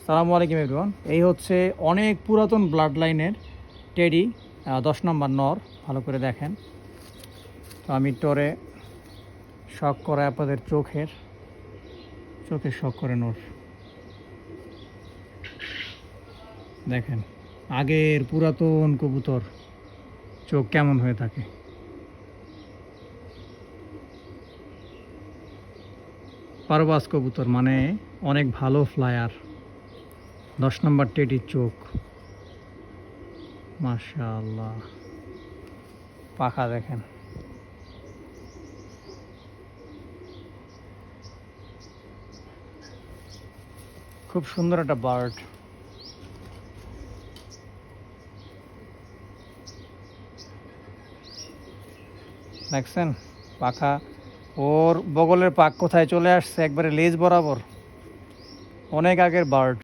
সালামু আলাইকুম এভরিওয়ান। এই হচ্ছে অনেক পুরাতন ব্লাড লাইনের টেডি 10 নম্বর নর। ভালো করে দেখেন। তো আমি টরে শখ করা আপনাদের চোখের শখ করে নর দেখেন। আগের পুরাতন কবুতর চোখ কেমন হয়ে থাকে। পারবাস কবুতর মানে অনেক ভালো ফ্লায়ার। 10 নম্বর টেডির চোখ, মাশাআল্লাহ। পাখা দেখেন। খুব সুন্দর একটা বার্ড। দেখছেন পাখা, ওর বগলের পাক কোথায় চলে আসছে, একবারে লেজ বরাবর। অনেক আগের বার্ড।